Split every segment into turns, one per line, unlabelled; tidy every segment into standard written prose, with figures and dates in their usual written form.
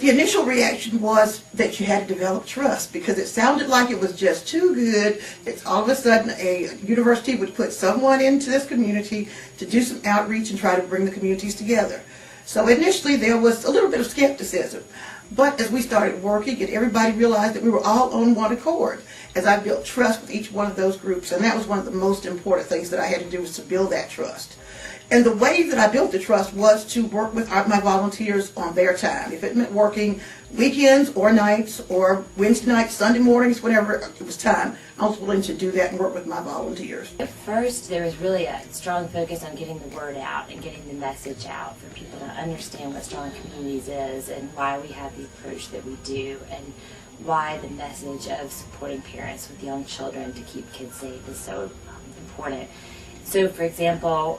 The initial reaction was that you had to develop trust, because it sounded like it was just too good. It's all of a sudden a university would put someone into this community to do some outreach and try to bring the communities together. So initially there was a little bit of skepticism. But as we started working and everybody realized that we were all on one accord, as I built trust with each one of those groups, and that was one of the most important things that I had to do, was to build that trust. And the way that I built the trust was to work with my volunteers on their time. If it meant working weekends or nights or Wednesday nights, Sunday mornings, whenever it was time, I was willing to do that and work with my volunteers.
At first, there was really a strong focus on getting the word out and getting the message out for people to understand what Strong Communities is and why we have the approach that we do, and why the message of supporting parents with young children to keep kids safe is so important. So, for example,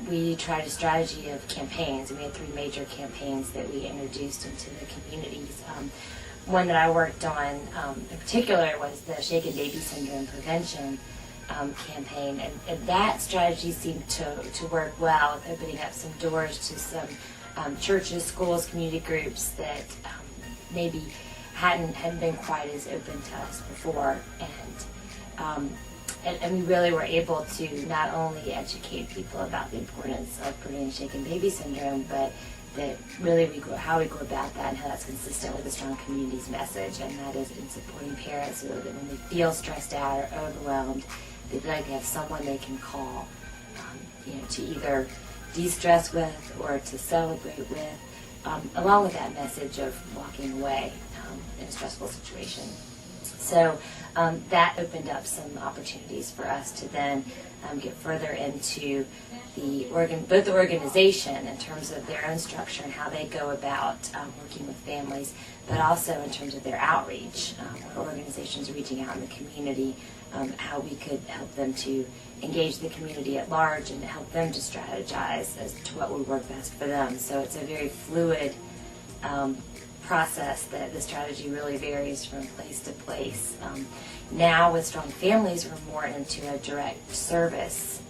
we tried a strategy of campaigns, and we had 3 major campaigns that we introduced into the communities. One that I worked on in particular was the Shaken Baby Syndrome Prevention campaign, and that strategy seemed to work well with opening up some doors to some churches, schools, community groups that maybe hadn't been quite as open to us before. And we really were able to not only educate people about the importance of preventing shaken baby syndrome, but that really how we go about that and how that's consistent with the Strong Communities message, and that is in supporting parents so that when they feel stressed out or overwhelmed, they feel like they have someone they can call, to either de-stress with or to celebrate with, along with that message of walking away in a stressful situation. So that opened up some opportunities for us to then get further into both the organization in terms of their own structure and how they go about working with families, but also in terms of their outreach, organizations reaching out in the community, how we could help them to engage the community at large and help them to strategize as to what would work best for them. So it's a very fluid process that the strategy really varies from place to place. Now with Strong Families, we're more into a direct service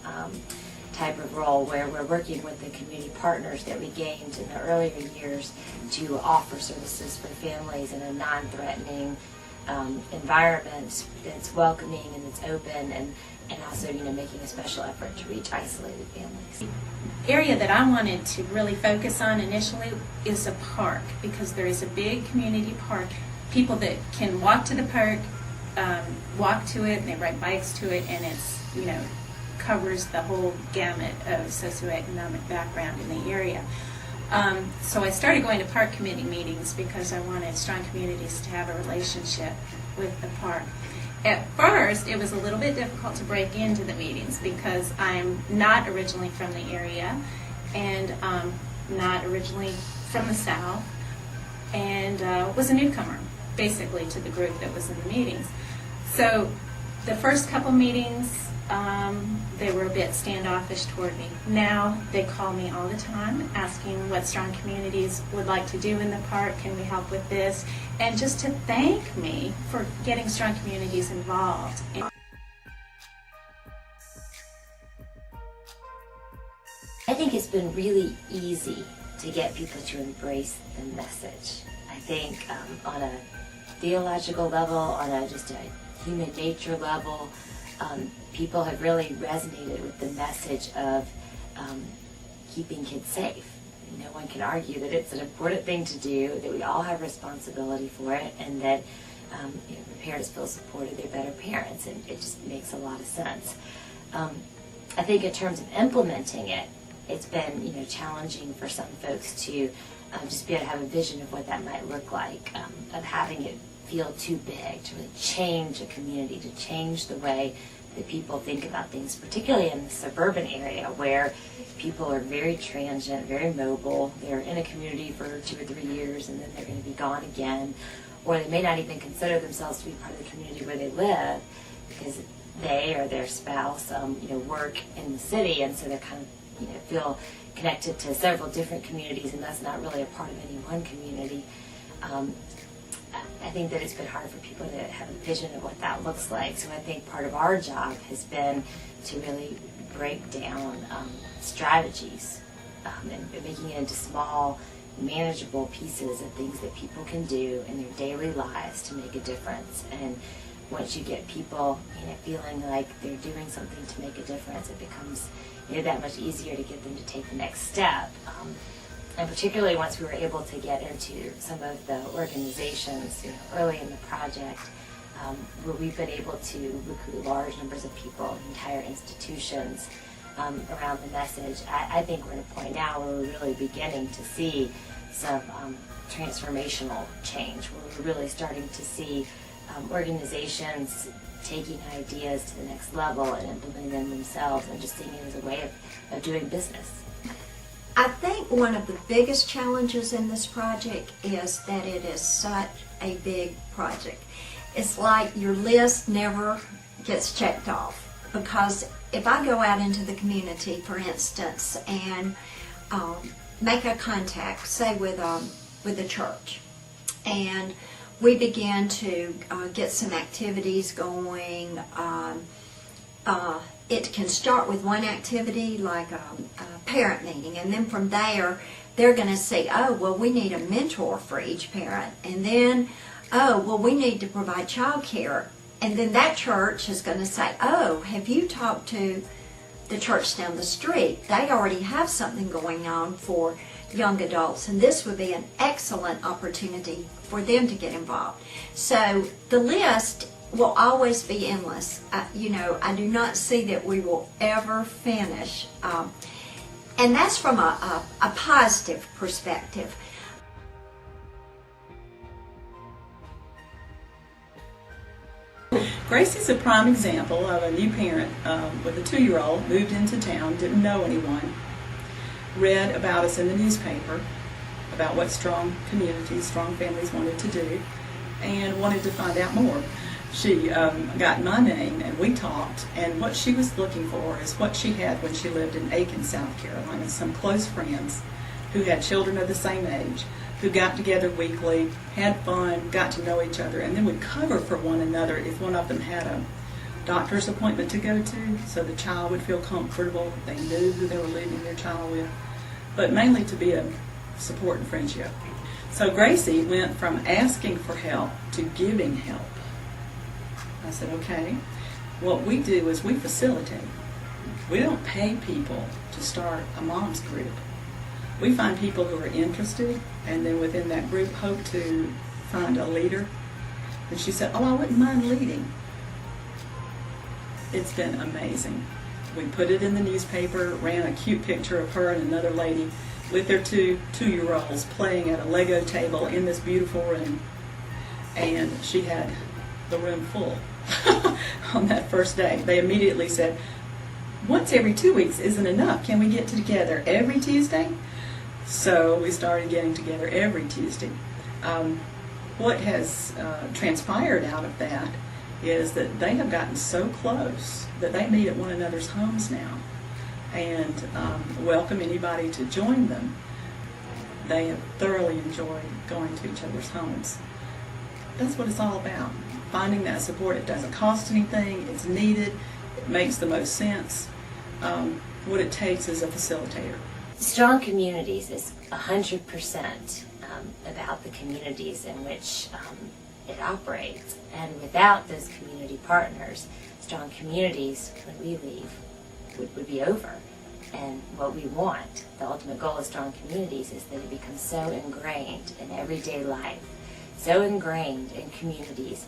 type of role where we're working with the community partners that we gained in the earlier years to offer services for families in a non-threatening environment that's welcoming and that's open, and also making a special effort to reach isolated families.
The area that I wanted to really focus on initially is a park, because there is a big community park. People that can walk to the park, walk to it, and they ride bikes to it, and it's, covers the whole gamut of socioeconomic background in the area. So I started going to park committee meetings because I wanted Strong Communities to have a relationship with the park. At first, it was a little bit difficult to break into the meetings because I'm not originally from the area and not originally from the South, and was a newcomer, basically, to the group that was in the meetings. So the first couple meetings, they were a bit standoffish toward me. Now they call me all the time asking what Strong Communities would like to do in the park, can we help with this, and just to thank me for getting Strong Communities involved.
I think it's been really easy to get people to embrace the message. I think on a theological level, on just a human nature level, people have really resonated with the message of keeping kids safe. No one can argue that it's an important thing to do, that we all have responsibility for it, and that if parents feel supported, they're better parents, and it just makes a lot of sense. I think in terms of implementing it, it's been challenging for some folks to just be able to have a vision of what that might look like, of having it feel too big, to really change a community, to change the way that people think about things, particularly in the suburban area where people are very transient, very mobile. They're in a community for 2 or 3 years and then they're going to be gone again, or they may not even consider themselves to be part of the community where they live because they or their spouse work in the city, and so they're kind of feel connected to several different communities, and that's not really a part of any one community. I think that it's been hard for people to have a vision of what that looks like. So I think part of our job has been to really break down strategies and making it into small, manageable pieces of things that people can do in their daily lives to make a difference. And once you get people, feeling like they're doing something to make a difference, it becomes, that much easier to get them to take the next step. And particularly once we were able to get into some of the organizations, early in the project, where we've been able to recruit large numbers of people, entire institutions, around the message. I think we're at a point now where we're really beginning to see some transformational change, where we're really starting to see organizations taking ideas to the next level and implementing them themselves and just seeing it as a way of doing business.
I think one of the biggest challenges in this project is that it is such a big project. It's like your list never gets checked off, because if I go out into the community, for instance, and make a contact, say with a church, and we begin to get some activities going. It can start with one activity like a parent meeting, and then from there they're going to say, oh, well, we need a mentor for each parent, and then, oh, well, we need to provide child care, and then that church is going to say, oh, have you talked to the church down the street? They already have something going on for young adults, and this would be an excellent opportunity for them to get involved. So the list will always be endless. I do not see that we will ever finish, and that's from a positive perspective.
Gracie's a prime example of a new parent with a 2-year-old, moved into town, didn't know anyone, read about us in the newspaper, about what strong communities, strong families wanted to do, and wanted to find out more. She got my name and we talked, and what she was looking for is what she had when she lived in Aiken, South Carolina, some close friends who had children of the same age, who got together weekly, had fun, got to know each other, and then would cover for one another if one of them had a doctor's appointment to go to, so the child would feel comfortable, they knew who they were leaving their child with, but mainly to be a support and friendship. So Gracie went from asking for help to giving help. I said, okay, what we do is we facilitate. We don't pay people to start a mom's group. We find people who are interested, and then within that group hope to find a leader. And she said, oh, I wouldn't mind leading. It's been amazing. We put it in the newspaper, ran a cute picture of her and another lady with their two-year-olds playing at a Lego table in this beautiful room. And she had the room full on that first day. They immediately said, once every 2 weeks isn't enough. Can we get together every Tuesday? So we started getting together every Tuesday. What has transpired out of that is that they have gotten so close that they meet at one another's homes now and welcome anybody to join them. They have thoroughly enjoyed going to each other's homes. That's what it's all about. Finding that support. It doesn't cost anything. It's needed. It makes the most sense. What it takes is a facilitator.
Strong Communities is 100% about the communities in which it operates. And without those community partners, Strong Communities, when we leave, would be over. And what we want, the ultimate goal of Strong Communities, is that it becomes so ingrained in everyday life, so ingrained in communities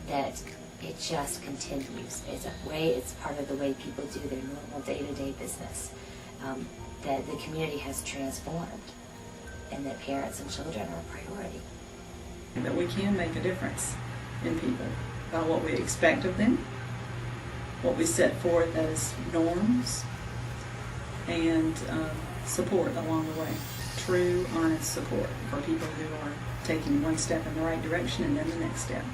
that it just continues. It's part of the way people do their normal day-to-day business. That the community has transformed, and that parents and children are a priority.
That we can make a difference in people by what we expect of them, what we set forth as norms, and support along the way. True, honest support for people who are taking one step in the right direction and then the next step.